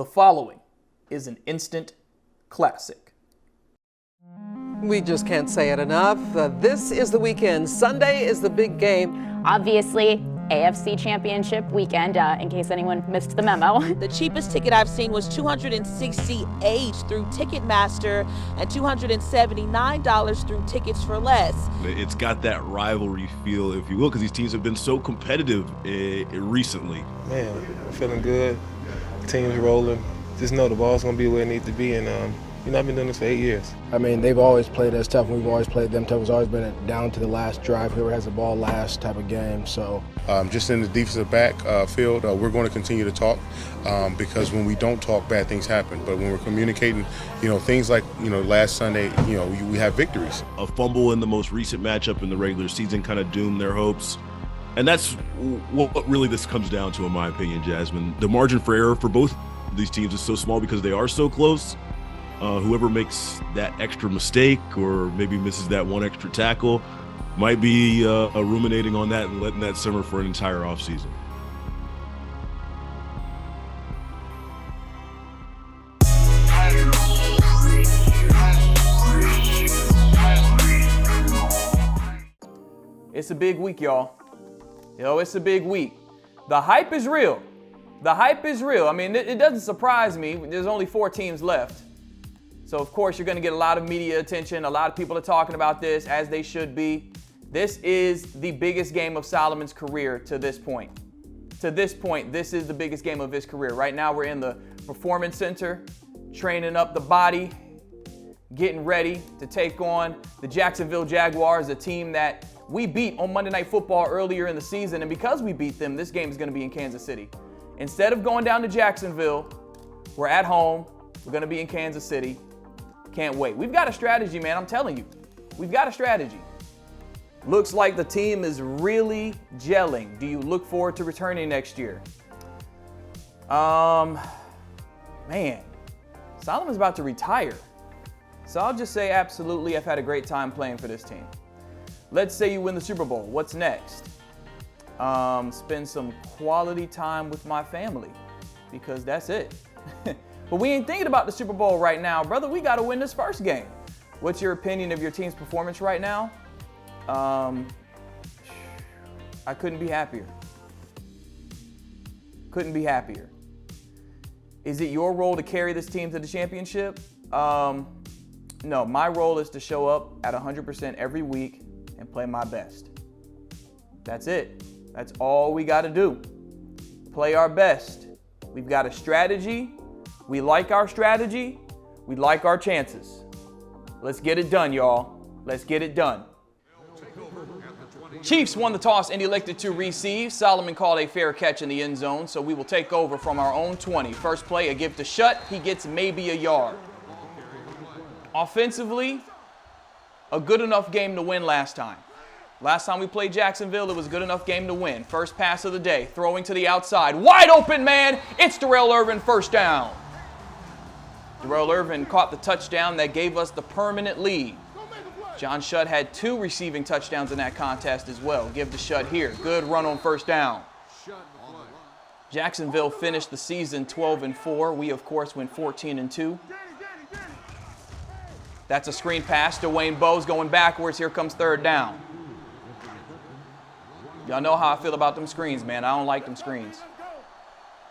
The following is an instant classic. We just can't say it enough. This is the weekend. Sunday is the big game. Obviously, AFC Championship weekend, in case anyone missed the memo. The cheapest ticket I've seen was $268 through Ticketmaster and $279 through Tickets for Less. It's got that rivalry feel, if you will, because these teams have been so competitive recently. Man, I'm feeling good. Team's rolling. Just know the ball's going to be where it needs to be, and I've been doing this for 8 years. I mean, they've always played us tough. We've always played them tough. It's always been down to the last drive, whoever has the ball last type of game. So, just in the defensive field, we're going to continue to talk because when we don't talk, bad things happen. But when we're communicating, things like, last Sunday, we have victories. A fumble in the most recent matchup in the regular season kind of doomed their hopes. And that's what really this comes down to, in my opinion, Jasmine. The margin for error for both these teams is so small because they are so close. Whoever makes that extra mistake or maybe misses that one extra tackle might be ruminating on that and letting that simmer for an entire offseason. It's a big week, y'all. It's a big week. The hype is real. The hype is real. I mean, it doesn't surprise me. There's only 4 teams left. So, of course, you're going to get a lot of media attention. A lot of people are talking about this, as they should be. This is the biggest game of Solomon's career to this point. To this point, this is the biggest game of his career. Right now, we're in the Performance Center, training up the body, getting ready to take on the Jacksonville Jaguars, a team that we beat on Monday Night Football earlier in the season. And because we beat them, this game is going to be in Kansas City. Instead of going down to Jacksonville, we're at home. We're going to be in Kansas City. Can't wait. We've got a strategy, man. I'm telling you. We've got a strategy. Looks like the team is really gelling. Do you look forward to returning next year? Man, Solomon's about to retire. So I'll just say absolutely, I've had a great time playing for this team. Let's say you win the Super Bowl. What's next? Spend some quality time with my family because that's it. But we ain't thinking about the Super Bowl right now, brother. We got to win this first game. What's your opinion of your team's performance right now? I couldn't be happier. Couldn't be happier. Is it your role to carry this team to the championship? No, my role is to show up at 100% every week and play my best. That's it. That's all we got to do. Play our best. We've got a strategy. We like our strategy. We like our chances. Let's get it done, y'all. Let's get it done. Chiefs won the toss and elected to receive. Solomon called a fair catch in the end zone, so we will take over from our own 20. First play, a give to Shut. He gets maybe a yard. Offensively, a good enough game to win last time. Last time we played Jacksonville, it was a good enough game to win. First pass of the day, throwing to the outside. Wide open, man. It's Darrell Irvin, first down. Darrell Irvin caught the touchdown that gave us the permanent lead. John Shutt had 2 receiving touchdowns in that contest as well. Give to Shutt here. Good run on first down. Jacksonville finished the season 12-4. We, of course, went 14-2. That's a screen pass to Wayne Bowes going backwards. Here comes third down. Y'all know how I feel about them screens, man. I don't like them screens.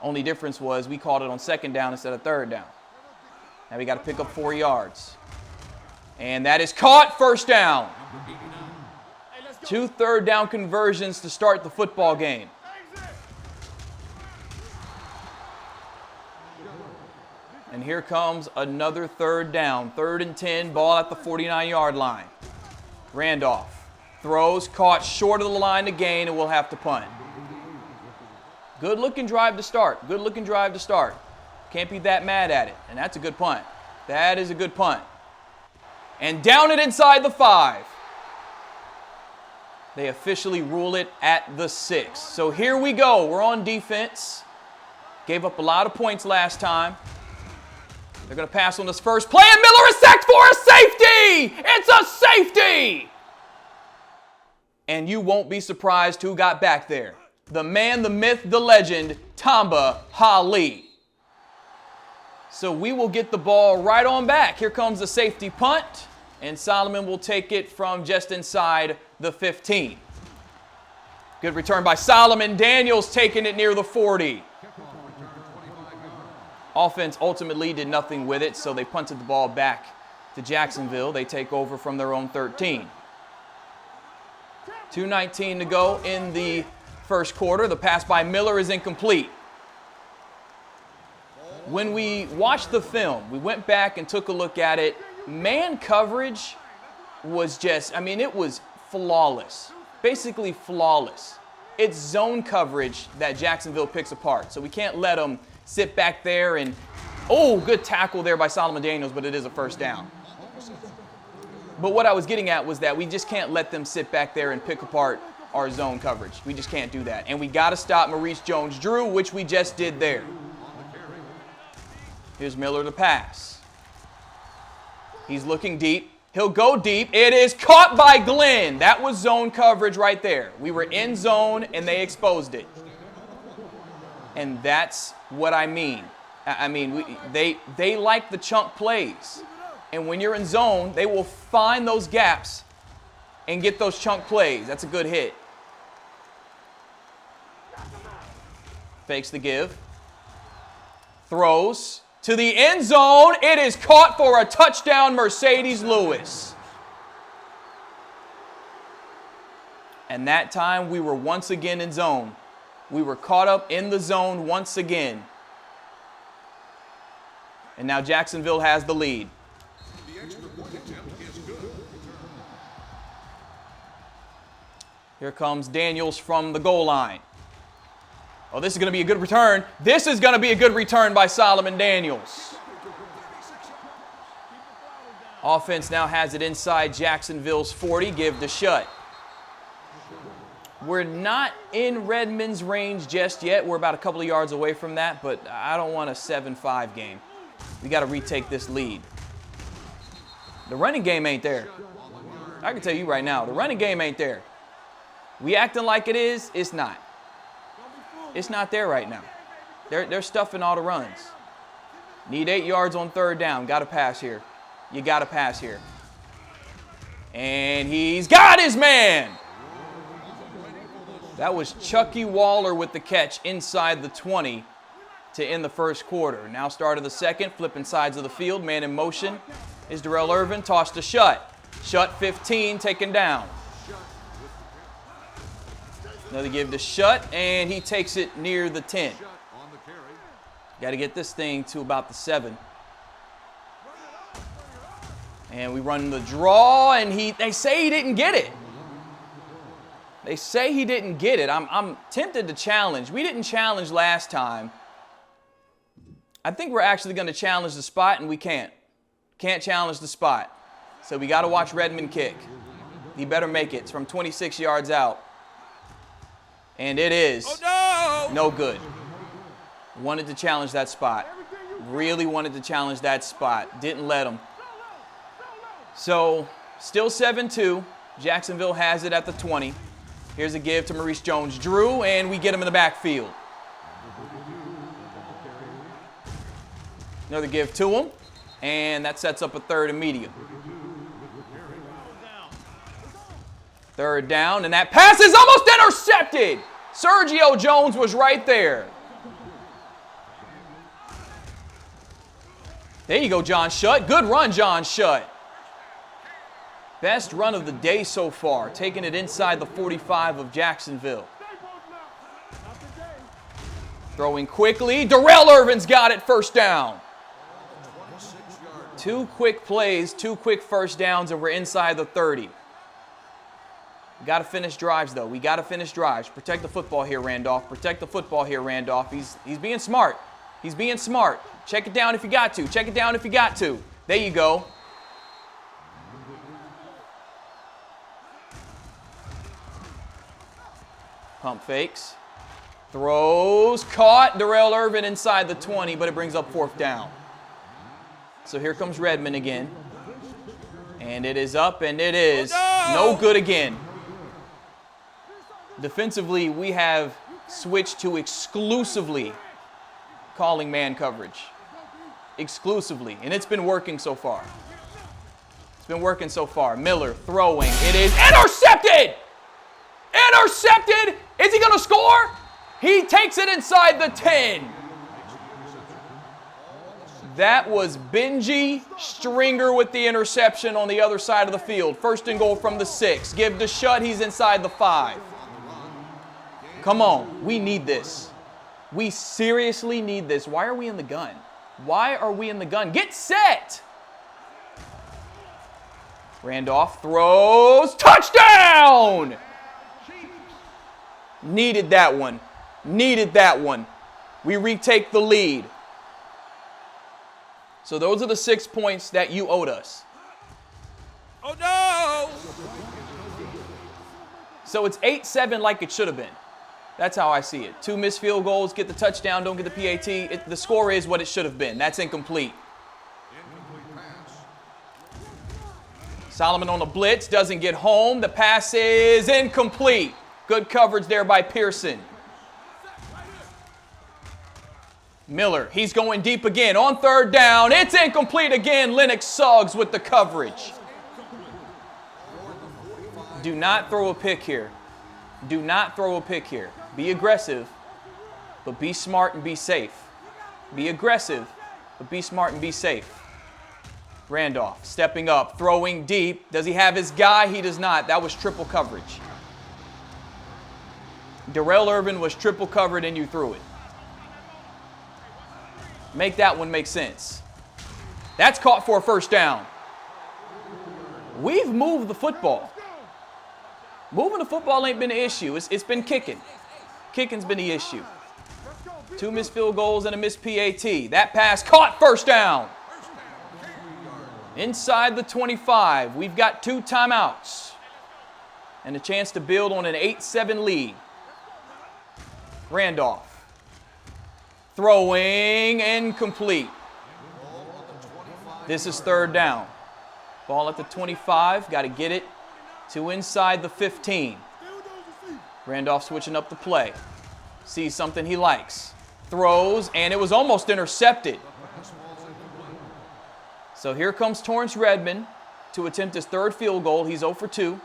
Only difference was we called it on second down instead of third down. Now we got to pick up 4 yards. And that is caught, first down. 2 third-down conversions to start the football game. And here comes another third down. 3rd and 10, ball at the 49-yard line. Randolph throws, caught short of the line to gain, and we'll have to punt. Good-looking drive to start. Good-looking drive to start. Can't be that mad at it. And that's a good punt. That is a good punt. And down it inside the 5. They officially rule it at the 6. So here we go. We're on defense. Gave up a lot of points last time. They're going to pass on this first play, and Miller is sacked for a safety! It's a safety! And you won't be surprised who got back there. The man, the myth, the legend, Tamba Hali. So we will get the ball right on back. Here comes the safety punt, and Solomon will take it from just inside the 15. Good return by Solomon. Daniels taking it near the 40. Offense ultimately did nothing with it, so they punted the ball back to Jacksonville. They take over from their own 13. 2:19 to go in the first quarter. The pass by Miller is incomplete. When we watched the film, we went back and took a look at it. Man coverage was just, I mean, it was flawless. Basically flawless. It's zone coverage that Jacksonville picks apart. So we can't let them sit back there and, oh, good tackle there by Solomon Daniels, but it is a first down. But what I was getting at was that we just can't let them sit back there and pick apart our zone coverage. We just can't do that. And we got to stop Maurice Jones-Drew, which we just did there. Here's Miller to pass. He's looking deep. He'll go deep. It is caught by Glenn. That was zone coverage right there. We were in zone, and they exposed it. And that's what I mean. They like the chunk plays. And when you're in zone, they will find those gaps and get those chunk plays. That's a good hit. Fakes the give. Throws to the end zone. It is caught for a touchdown, Mercedes Lewis. And that time we were once again in zone. We were caught up in the zone once again. And now Jacksonville has the lead. Here comes Daniels from the goal line. Oh, this is going to be a good return. This is going to be a good return by Solomon Daniels. Offense now has it inside Jacksonville's 40. Give to Shutt. We're not in Redmond's range just yet. We're about a couple of yards away from that, but I don't want a 7-5 game. We got to retake this lead. The running game ain't there. I can tell you right now, the running game ain't there. We acting like it is, it's not. It's not there right now. They're stuffing all the runs. Need 8 yards on third down. Got to pass here. You got to pass here. And he's got his man. That was Chucky Waller with the catch inside the 20 to end the first quarter. Now start of the second, flipping sides of the field. Man in motion is Darrell Irvin. Tossed to Shutt. Shutt 15, taken down. Another give to Shutt, and he takes it near the 10. Got to get this thing to about the 7. And we run the draw, and they say he didn't get it. They say he didn't get it. I'm tempted to challenge. We didn't challenge last time. I think we're actually going to challenge the spot, and we can't. Can't challenge the spot. So we got to watch Redmond kick. He better make it. It's from 26 yards out. And it is no good. Wanted to challenge that spot. Really wanted to challenge that spot. Didn't let him. So still 7-2. Jacksonville has it at the 20. Here's a give to Maurice Jones-Drew, and we get him in the backfield. Another give to him, and that sets up a third and medium. Third down, and that pass is almost intercepted. Sergio Jones was right there. There you go, John Shutt. Good run, John Shutt. Best run of the day so far, taking it inside the 45 of Jacksonville. Throwing quickly. Darrell Irvin's got it, first down. 2 quick plays, 2 quick first downs, and we're inside the 30. We got to finish drives, though. We got to finish drives. Protect the football here, Randolph. Protect the football here, Randolph. He's being smart. He's being smart. Check it down if you got to. Check it down if you got to. There you go. Pump fakes. Throws. Caught. Darrell Irvin inside the 20, but it brings up 4th down. So here comes Redmond again. And it is up, and it is no good again. Defensively, we have switched to exclusively calling man coverage. exclusively, and it's been working so far. It's been working so far. Miller throwing. It is intercepted! Intercepted! Is he going to score? He takes it inside the 10. That was Benji Stringer with the interception on the other side of the field. First and goal from the 6. Give the shut. He's inside the 5. Come on. We need this. We seriously need this. Why are we in the gun? Why are we in the gun? Get set! Randolph throws. Touchdown! Needed that one. Needed that one. We retake the lead. So those are the 6 points that you owed us. Oh, no! So it's 8-7 like it should have been. That's how I see it. 2 missed field goals, get the touchdown, don't get the PAT. The score is what it should have been. That's incomplete. Solomon on the blitz, doesn't get home. The pass is incomplete. Good coverage there by Pearson. Miller, he's going deep again on 3rd down. It's incomplete again. Lennox Suggs with the coverage. Do not throw a pick here. Do not throw a pick here. Be aggressive, but be smart and be safe. Be aggressive, but be smart and be safe. Randolph stepping up, throwing deep. Does he have his guy? He does not. That was triple coverage. Darrell Irvin was triple covered and you threw it. Make that one make sense. That's caught for a 1st down. We've moved the football. Moving the football ain't been the issue. It's been kicking. Kicking's been the issue. 2 missed field goals and a missed PAT. That pass caught, 1st down. Inside the 25. We've got 2 timeouts and a chance to build on an 8-7 lead. Randolph. Throwing incomplete. This is 3rd down. Ball at the 25. Got to get it to inside the 15. Randolph switching up the play. Sees something he likes. Throws, and it was almost intercepted. So here comes Torrance Redmond to attempt his 3rd field goal. He's 0 for 2.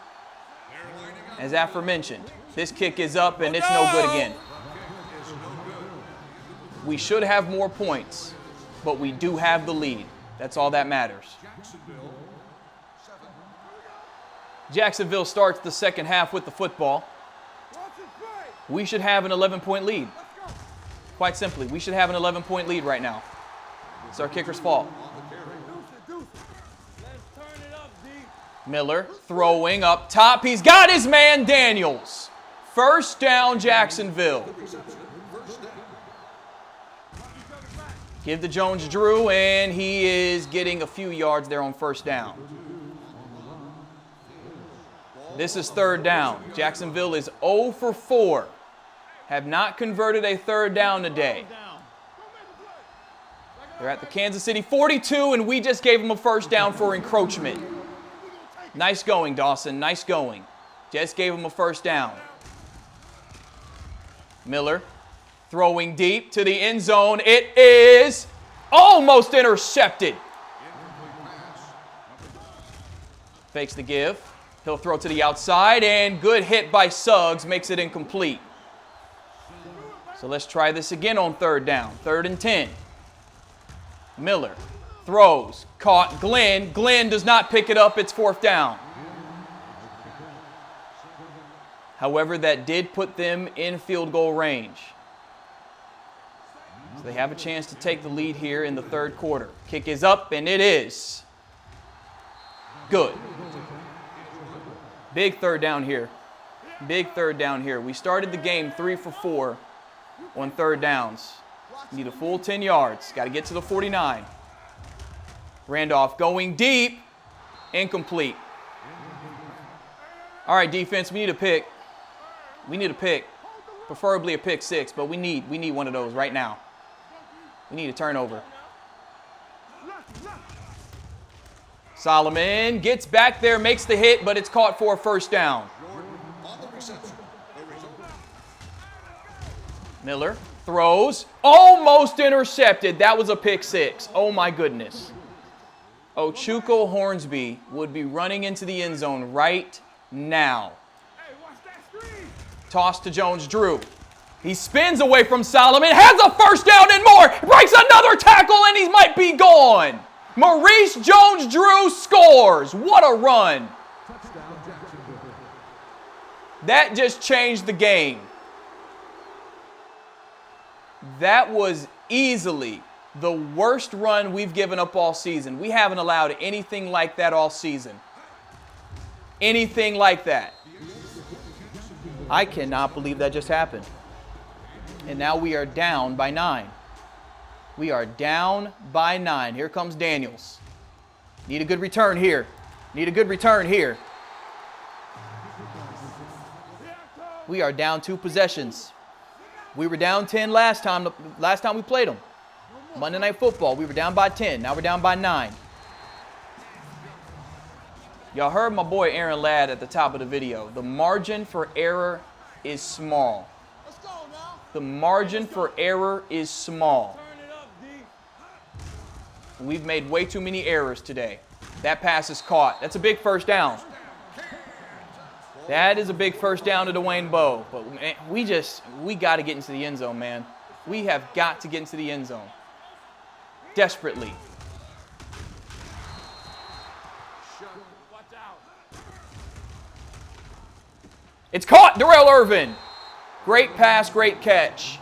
As aforementioned, this kick is up, and it's no good again. We should have more points, but we do have the lead. That's all that matters. Jacksonville starts the 2nd half with the football. We should have an 11-point lead. Quite simply, we should have an 11-point lead right now. It's our kicker's fault. Miller throwing up top. He's got his man Daniels. 1st down, Jacksonville. Give to Jones-Drew, and he is getting a few yards there on 1st down. This is 3rd down. Jacksonville is 0 for 4. Have not converted a 3rd down today. They're at the Kansas City 42, and we just gave them a 1st down for encroachment. Nice going, Dawson. Nice going. Just gave him a 1st down. Miller throwing deep to the end zone. It is almost intercepted. Fakes the give. He'll throw to the outside, and good hit by Suggs makes it incomplete. So let's try this again on 3rd down. 3rd and 10. Miller throws. Caught Glenn. Glenn does not pick it up. It's 4th down. However, that did put them in field goal range. So they have a chance to take the lead here in the 3rd quarter. Kick is up, and it is good. Big 3rd down here. Big 3rd down here. We started the game 3 for 4 on 3rd downs. Need a full 10 yards. Got to get to the 49. Randolph going deep. Incomplete. All right, defense, we need a pick. We need a pick. Preferably a pick 6, but we need one of those right now. We need a turnover. Solomon gets back there, makes the hit, but it's caught for a 1st down. Miller Throws. Almost intercepted. That was a pick six. Oh, my goodness. Ochuko Hornsby would be running into the end zone right now. Toss to Jones-Drew. He spins away from Solomon. Has a first down and more. Breaks another tackle, and he might be gone. Maurice Jones-Drew scores. What a run. That just changed the game. That was easily the worst run we've given up all season. We haven't allowed anything like that all season. Anything like that. I cannot believe that just happened. And now we are down by 9. We are down by 9. Here comes Daniels. Need a good return here. Need a good return here. We are down 2 possessions. We were down 10 last time we played them. Monday Night Football, we were down by 10. Now we're down by 9. Y'all heard my boy Aaron Ladd at the top of the video. The margin for error is small. The margin for error is small. We've made way too many errors today. That pass is caught. That's a big first down. That is a big first down to Dwayne Bowe. But man, we got to get into the end zone, man. We have got to get into the end zone. Desperately. It's caught, Darrell Irvin. Great pass, great catch.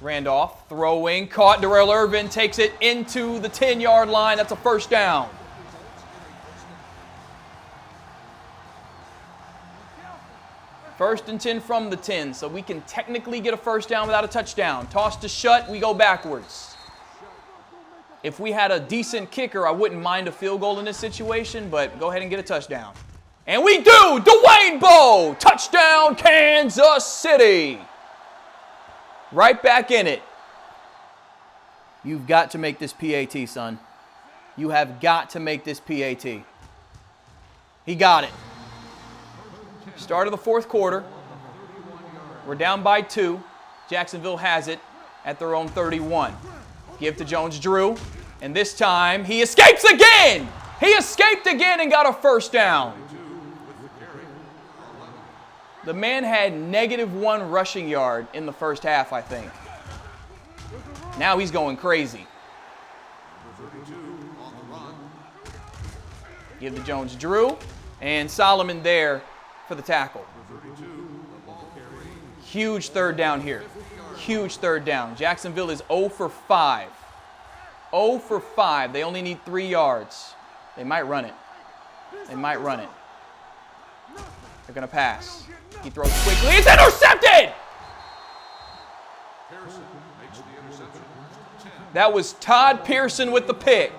Randolph throwing, caught. Darrell Irvin takes it into the 10-yard line. That's a first down. First and 10 from the 10, so we can technically get a first down without a touchdown. Toss to Shut, we go backwards. If we had a decent kicker, I wouldn't mind a field goal in this situation, but go ahead and get a touchdown. And we do! Dwayne Bowe! Touchdown, Kansas City! Right back in it. You've got to make this PAT, son. You have got to make this PAT. He got it. Start of the fourth quarter. We're down by 2. Jacksonville has it at their own 31. Give to Jones-Drew. And this time, he escapes again! He escaped again and got a first down. The man had -1 rushing yard in the first half, I think. Now he's going crazy. Give to Jones-Drew. And Solomon there for the tackle. Huge third down here. Huge third down. Jacksonville is 0 for 5. 0 for 5. They only need 3 yards. They might run it. They might run it. They're going to pass. He throws quickly. It's intercepted! That was Todd Pearson with the pick.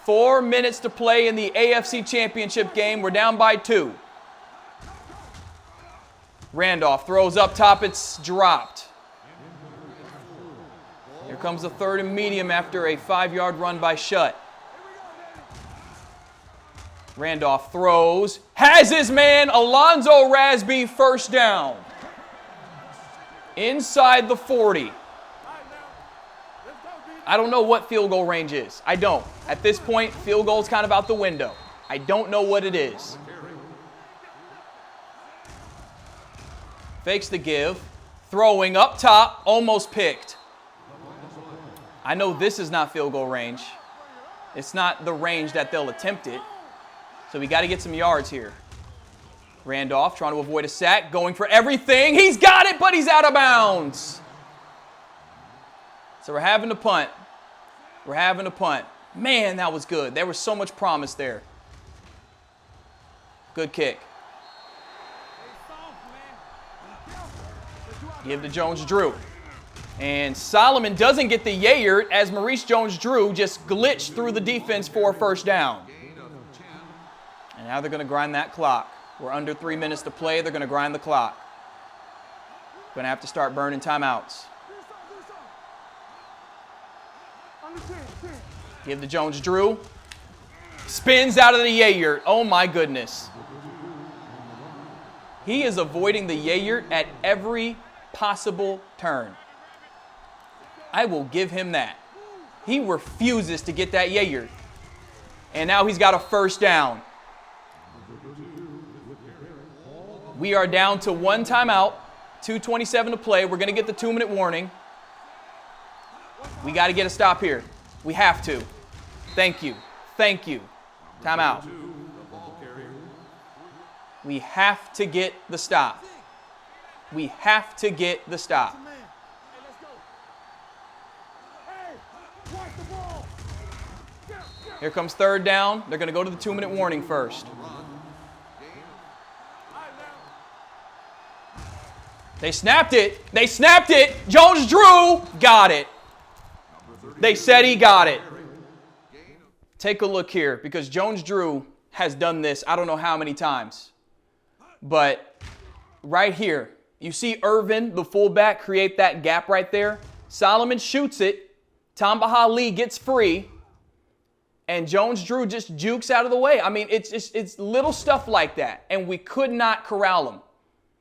4 minutes to play in the AFC Championship game. We're down by 2. Randolph throws up top. It's dropped. Here comes the 3rd and medium after a 5-yard run by Shut. Randolph throws. Has his man, Alonzo Rasby, first down. Inside the 40. I don't know what field goal range is. I don't. At this point, field goal's kind of out the window. I don't know what it is. Fakes the give. Throwing up top. Almost picked. I know this is not field goal range. It's not the range that they'll attempt it. So we got to get some yards here. Randolph trying to avoid a sack. Going for everything. He's got it, but he's out of bounds. So we're having to punt. We're having to punt. Man, that was good. There was so much promise there. Good kick. Give to Jones-Drew. And Solomon doesn't get the yayert as Maurice Jones-Drew just glitched through the defense for a first down. And now they're going to grind that clock. We're under 3 minutes to play. They're going to grind the clock. Going to have to start burning timeouts. Give to Jones-Drew. Spins out of the yayert. Oh, my goodness. He is avoiding the yayert at every possible turn. I will give him that. He refuses to get that yayert. And now he's got a first down. We are down to 1 timeout, 2:27 to play. We're going to get the 2-minute warning. We got to get a stop here. We have to. Thank you. Thank you. Timeout. We have to get the stop. We have to get the stop. Here comes 3rd down. They're going to go to the 2-minute warning first. They snapped it. They snapped it. Jones-Drew got it. They said he got it. Take a look here because Jones-Drew has done this I don't know how many times. But right here, you see Irvin, the fullback, create that gap right there. Solomon shoots it. Tamba Lee gets free. And Jones-Drew just jukes out of the way. I mean, it's little stuff like that. And we could not corral him.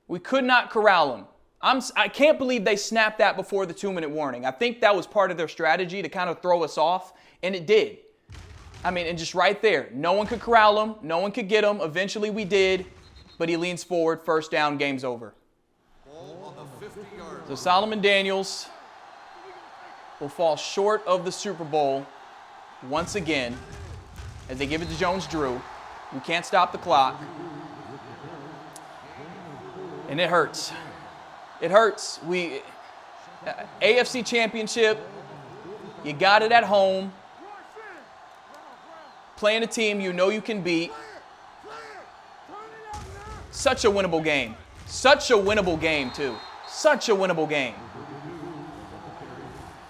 We could not corral him. I can't believe they snapped that before the 2-minute warning. I think that was part of their strategy to kind of throw us off, and it did. I mean, and just right there, no one could corral him. No one could get him. Eventually we did, but he leans forward. First down, game's over. So Solomon Daniels will fall short of the Super Bowl once again as they give it to Jones-Drew. We can't stop the clock. And it hurts. It hurts. AFC Championship, you got it at home. Playing a team you know you can beat. Such a winnable game. Such a winnable game, too. Such a winnable game.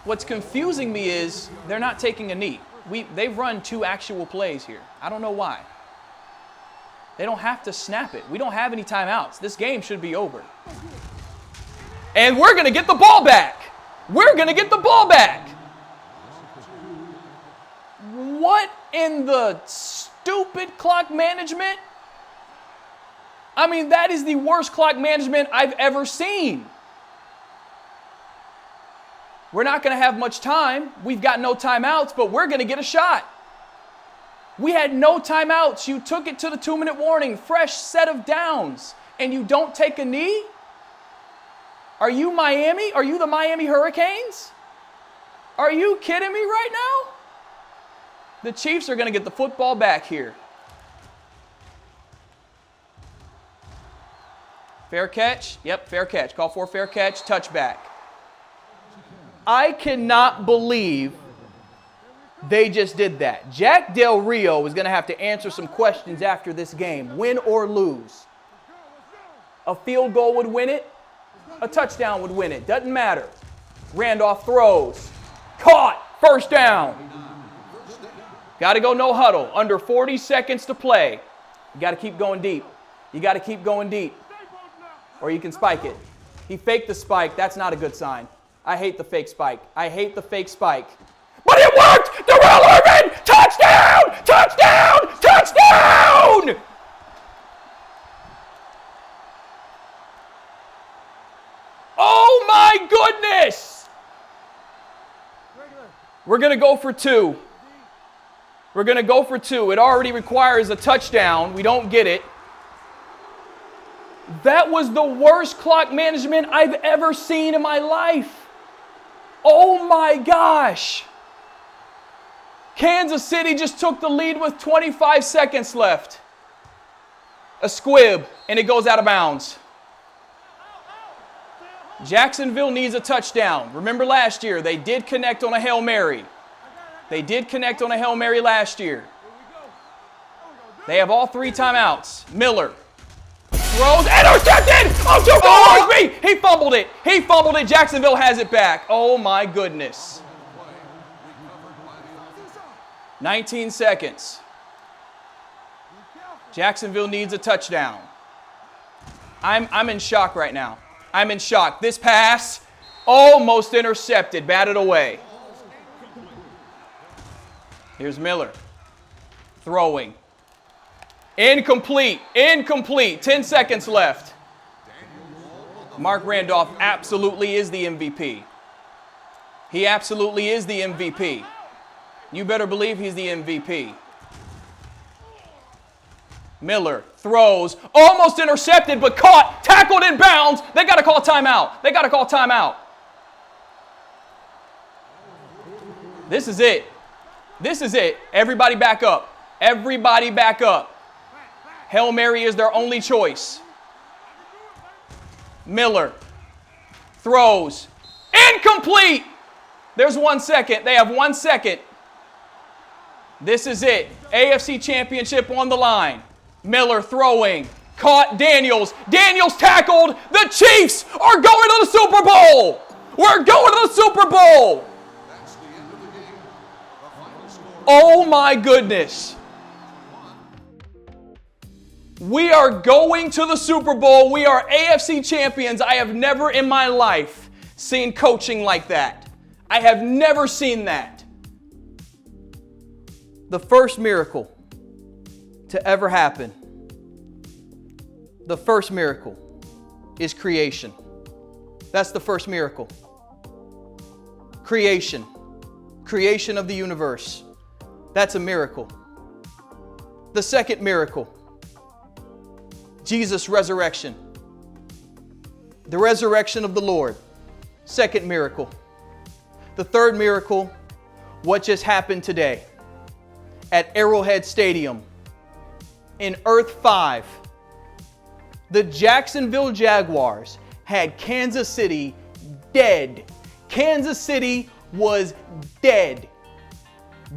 What's confusing me is they're not taking a knee. They've run 2 actual plays here. I don't know why. They don't have to snap it. We don't have any timeouts. This game should be over. And we're going to get the ball back. We're going to get the ball back. What in the stupid clock management? I mean, that is the worst clock management I've ever seen. We're not going to have much time. We've got no timeouts, but we're going to get a shot. We had no timeouts. You took it to the 2-minute warning, fresh set of downs, and you don't take a knee? Are you Miami? Are you the Miami Hurricanes? Are you kidding me right now? The Chiefs are going to get the football back here. Fair catch? Yep, fair catch. Call for a fair catch, touchback. I cannot believe they just did that. Jack Del Rio is going to have to answer some questions after this game, win or lose. A field goal would win it. A touchdown would win it. Doesn't matter. Randolph throws. Caught. First down. Got to go no huddle. Under 40 seconds to play. You got to keep going deep. You got to keep going deep. Or you can spike it. He faked the spike. That's not a good sign. I hate the fake spike. I hate the fake spike. But it worked! Darrell Irvin! Touchdown! Touchdown! Touchdown! Oh my goodness! We're going to go for 2. We're going to go for 2. It already requires a touchdown. We don't get it. That was the worst clock management I've ever seen in my life. Oh my gosh. Kansas City just took the lead with 25 seconds left. A squib, and it goes out of bounds. Jacksonville needs a touchdown. Remember last year, they did connect on a Hail Mary. They did connect on a Hail Mary last year. They have all 3 timeouts. Miller throws, intercepted! Oh, don't me! He fumbled it. He fumbled it. Jacksonville has it back. Oh my goodness. 19 seconds. Jacksonville needs a touchdown. I'm in shock right now. I'm in shock. This pass almost intercepted, batted away. Here's Miller throwing. Incomplete. Incomplete. 10 seconds left. Mark Randolph absolutely is the MVP. He absolutely is the MVP. You better believe he's the MVP. Miller throws, almost intercepted, but caught, tackled in bounds. They got to call timeout. They got to call timeout. This is it. This is it. Everybody back up. Everybody back up. Hail Mary is their only choice. Miller throws, incomplete. There's 1 second. They have 1 second. This is it. AFC Championship on the line. Miller throwing, caught Daniels. Daniels tackled. The Chiefs are going to the Super Bowl. We're going to the Super Bowl. Oh my goodness. We are going to the Super Bowl. We are AFC champions. I have never in my life seen coaching like that. I have never seen that. The first miracle to ever happen. The first miracle is creation. That's the first miracle. Creation. Creation of the universe. That's a miracle. The second miracle, Jesus' resurrection. The resurrection of the Lord. Second miracle. The third miracle, what just happened today at Arrowhead Stadium in Earth 5. The Jacksonville Jaguars had Kansas City dead. Kansas City was dead.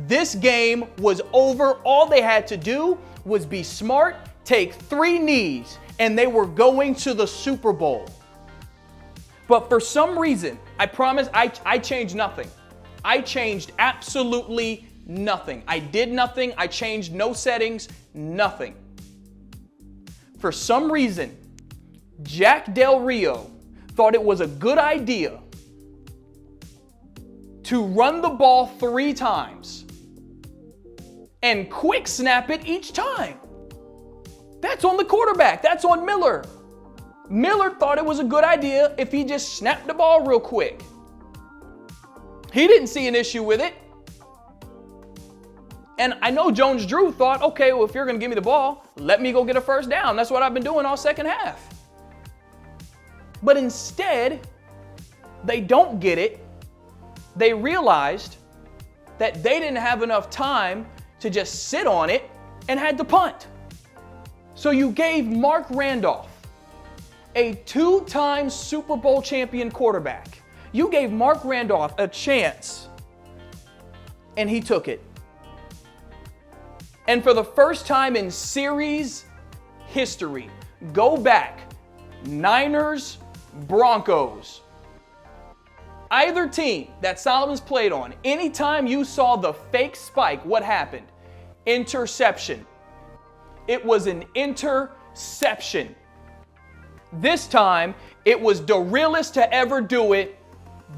This game was over. All they had to do was be smart, take 3 knees, and they were going to the Super Bowl. But for some reason, I promise I changed nothing. I changed absolutely nothing. I did nothing. I changed no settings, nothing. For some reason, Jack Del Rio thought it was a good idea to run the ball 3 times and quick snap it each time. That's on the quarterback. That's on Miller. Miller thought it was a good idea if he just snapped the ball real quick. He didn't see an issue with it. And I know Jones-Drew thought, okay, well, if you're going to give me the ball, let me go get a first down. That's what I've been doing all second half. But instead, they don't get it. They realized that they didn't have enough time to just sit on it and had to punt. So you gave Mark Randolph, a 2-time Super Bowl champion quarterback, you gave Mark Randolph a chance, and he took it. And for the first time in series history, go back, Niners, Broncos. Either team that Solomon's played on, anytime you saw the fake spike, what happened? Interception. It was an interception. This time, it was the realest to ever do it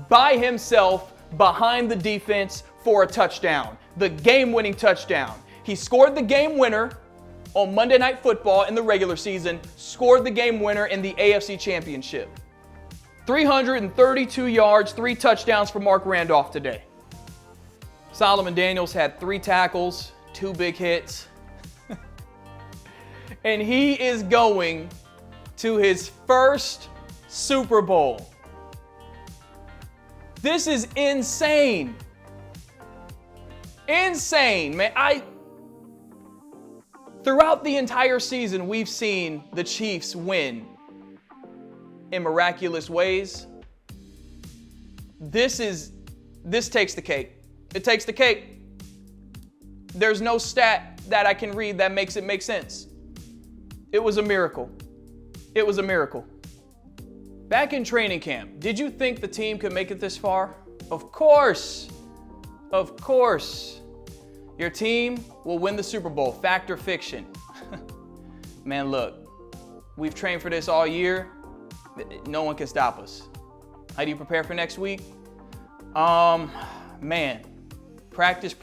by himself behind the defense for a touchdown. The game-winning touchdown. He scored the game winner on Monday Night Football in the regular season, scored the game winner in the AFC Championship. 332 yards, 3 touchdowns for Mark Randolph today. Solomon Daniels had 3 tackles, 2 big hits. And he is going to his first Super Bowl. This is insane. Insane, man. Throughout the entire season, we've seen the Chiefs win in miraculous ways. This takes the cake. It takes the cake. There's no stat that I can read that makes it make sense. It was a miracle. It was a miracle. Back in training camp, did you think the team could make it this far? Of course. Of course. Your team will win the Super Bowl. Fact or fiction? Man, look, we've trained for this all year. No one can stop us. How do you prepare for next week? Man, practice,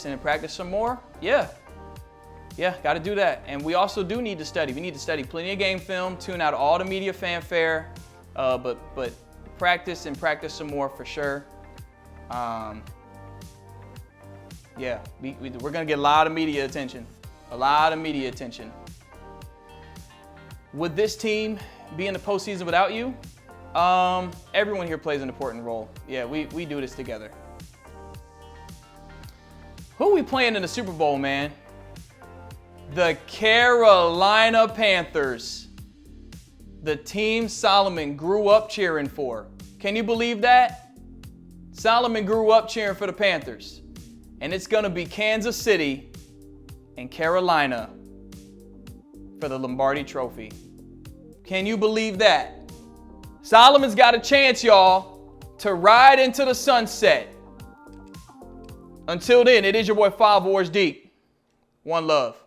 and then practice some more. Yeah, got to do that. And we also do need to study. We need to study plenty of game film, tune out all the media fanfare, But practice and practice some more for sure. Yeah, we're going to get a lot of media attention. A lot of media attention. Would this team be in the postseason without you? Everyone here plays an important role. Yeah, we do this together. Who are we playing in the Super Bowl, man? The Carolina Panthers. The team Solomon grew up cheering for. Can you believe that? Solomon grew up cheering for the Panthers. And it's going to be Kansas City and Carolina for the Lombardi Trophy. Can you believe that? Solomon's got a chance, y'all, to ride into the sunset. Until then, it is your boy 5 Wars Deep. One love.